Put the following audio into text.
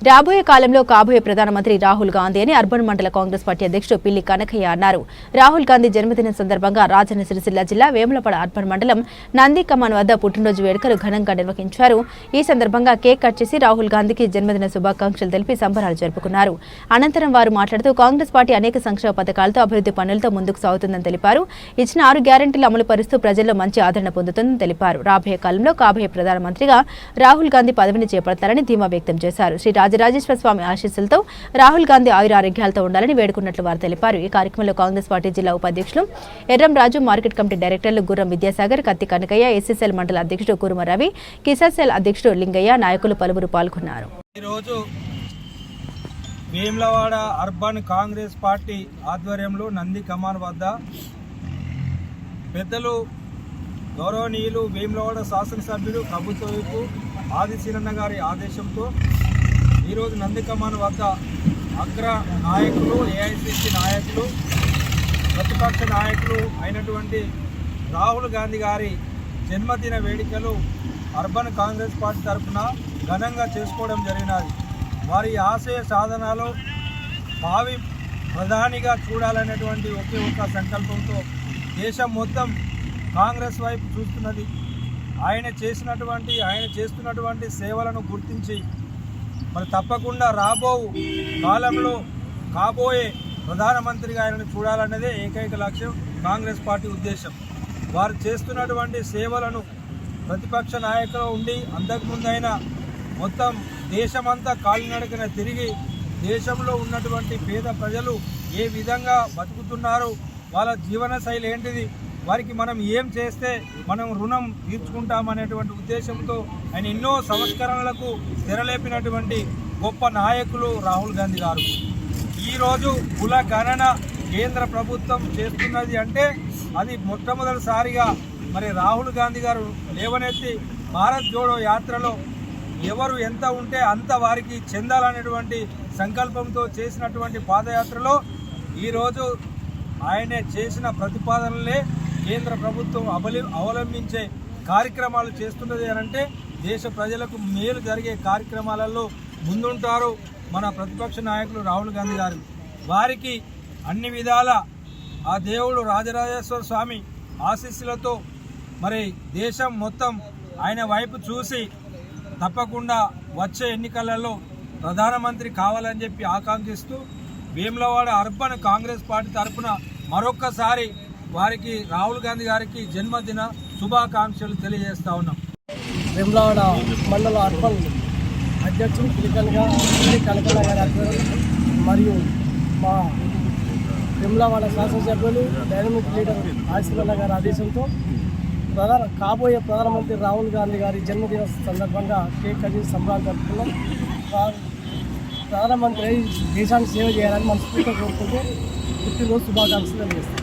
రాబోయే కాలంలో కాబోయే ప్రధానమంత్రి రాహుల్ గాంధీ అని అర్బన్ మండల కాంగ్రెస్ పార్టీ అధ్యక్షుడు పిల్లి కనకయ్య అన్నారు. రాహుల్ గాంధీ జన్మదినం సందర్భంగా రాజన్న సిరిసిల్ల జిల్లా వేములపడ అర్బన్ మండలం నంది కమాన్ వద్ద పుట్టినరోజు వేడుకలు ఘనంగా నిర్వహించారు. ఈ సందర్భంగా కేక్ కట్ చేసి రాహుల్ గాంధీకి జన్మదిన శుభాకాంక్షలు తెలిపి సంబరాలు జరుపుకున్నారు. అనంతరం వారు మాట్లాడుతూ కాంగ్రెస్ పార్టీ అనేక సంక్షేమ పథకాలతో అభివృద్ధి పనులతో ముందుకు సాగుతుందని తెలిపారు. ఇచ్చిన 6 గ్యారెంటీలు అమలు పరుస్తూ ప్రజల్లో మంచి ఆదరణ పొందుతుందని తెలిపారు. రాబోయే కాలంలో కాబోయే ప్రధానమంత్రిగా రాహుల్ గాంధీ పదవిని చేపడతారని ధీమా వ్యక్తం చేశారు. శ్రీ రాజరాజేశ్వర స్వామి ఆశీస్సులతో రాహుల్ గాంధీ ఆయురారోగ్యాలతో ఉండాలని వేడుకున్నట్లు వారు తెలిపారు. ఈ కార్యక్రమంలో కాంగ్రెస్ పార్టీ జిల్లా ఉపాధ్యక్షులు ఎర్రం రాజు, మార్కెట్ కమిటీ డైరెక్టర్లు గుర్రం విద్యాసాగర్, కత్తి కనకయ్య, ఎస్ఎస్ఎల్ మండల అధ్యక్షుడు కురుమ రవి, కిసాన్ సెల్ అధ్యక్షుడు లింగయ్య, నాయకులు పలువురు పాల్గొన్నారు. ఈరోజు వేములవాడ అర్బన్ కాంగ్రెస్ పార్టీ ఆధ్వర్యంలో నంది కమాన్ వద్ద పెద్దలు గౌరవనీయులు వేములవాడ శాసనసభ్యులు ప్రభుత్వ వైపు ఆదిశీలన్న గారి ఆదేశంతో ఈరోజు నంది కమాన్ వద్ద అగ్ర నాయకులు, ఏఐసిసి నాయకులు, ప్రతిపక్ష నాయకులు అయినటువంటి రాహుల్ గాంధీ గారి జన్మదిన వేడుకలు అర్బన్ కాంగ్రెస్ పార్టీ తరఫున ఘనంగా చేసుకోవడం జరిగినది. వారి ఆశయ సాధనలో భావి ప్రధానిగా చూడాలనేటువంటి ఒకే ఒక్క సంకల్పంతో దేశం మొత్తం కాంగ్రెస్ వైపు చూస్తున్నది. ఆయన చేస్తున్నటువంటి సేవలను గుర్తించి మరి తప్పకుండా రాబో కాలంలో కాబోయే ప్రధానమంత్రిగా ఆయనను చూడాలన్నదే ఏకైక లక్ష్యం కాంగ్రెస్ పార్టీ ఉద్దేశం. వారు చేస్తున్నటువంటి సేవలను ప్రతిపక్ష నాయకులు ఉండి అంతకుముందైనా మొత్తం దేశమంతా కాలినడకన తిరిగి దేశంలో ఉన్నటువంటి పేద ప్రజలు ఏ విధంగా బతుకుతున్నారు, వాళ్ళ జీవన శైలి ఏంటిది, వారికి మనం ఏం చేస్తే మనం రుణం తీర్చుకుంటామనేటువంటి ఉద్దేశంతో ఆయన ఎన్నో సంస్కరణలకు తెరలేపినటువంటి గొప్ప నాయకులు రాహుల్ గాంధీ గారు. ఈరోజు కుల గణన కేంద్ర ప్రభుత్వం చేస్తున్నది అంటే అది మొట్టమొదటిసారిగా మరి రాహుల్ గాంధీ గారు లేవనెత్తి భారత్ జోడో యాత్రలో ఎవరు ఎంత ఉంటే అంత వారికి చెందాలనేటువంటి సంకల్పంతో చేసినటువంటి పాదయాత్రలో ఈరోజు ఆయనే చేసిన ప్రతిపాదనలే కేంద్ర ప్రభుత్వం అవలంబించే కార్యక్రమాలు చేస్తున్నది అనంటే దేశ ప్రజలకు మేలు జరిగే కార్యక్రమాలలో ముందుంటారు మన ప్రతిపక్ష నాయకులు రాహుల్ గాంధీ గారు. వారికి అన్ని విధాల ఆ దేవుడు రాజరాజేశ్వర స్వామి ఆశీస్సులతో మరి దేశం మొత్తం ఆయన వైపు చూసి తప్పకుండా వచ్చే ఎన్నికలలో ప్రధానమంత్రి కావాలని చెప్పి ఆకాంక్షిస్తూ వేములవాడ అర్బన్ కాంగ్రెస్ పార్టీ తరఫున మరొక్కసారి వారికి రాహుల్ గాంధీ గారికి జన్మదిన శుభాకాంక్షలు తెలియజేస్తా ఉన్నాం. వేములవాడ మండల అర్బన్ అధ్యక్షుడు పిల్లి కనకయ్య గారి ఆధ్వర్యంలో మరియు మా వేములవాడ శాసనసభ్యులు డైనమిక్ లీడర్ ఆదిశీలన్న గారి ఆదేశంతో కాబోయే ప్రధానమంత్రి రాహుల్ గాంధీ గారి జన్మదిన సందర్భంగా కేక్ కట్ చేసి సంబరాలు జరుపుకున్నాం. ప్రధానమంత్రి దేశానికి సేవ చేయాలని మనస్ఫూర్తిగా కోరుకుంటూ పుట్టినరోజు శుభాకాంక్షలు తెలియజేస్తాం.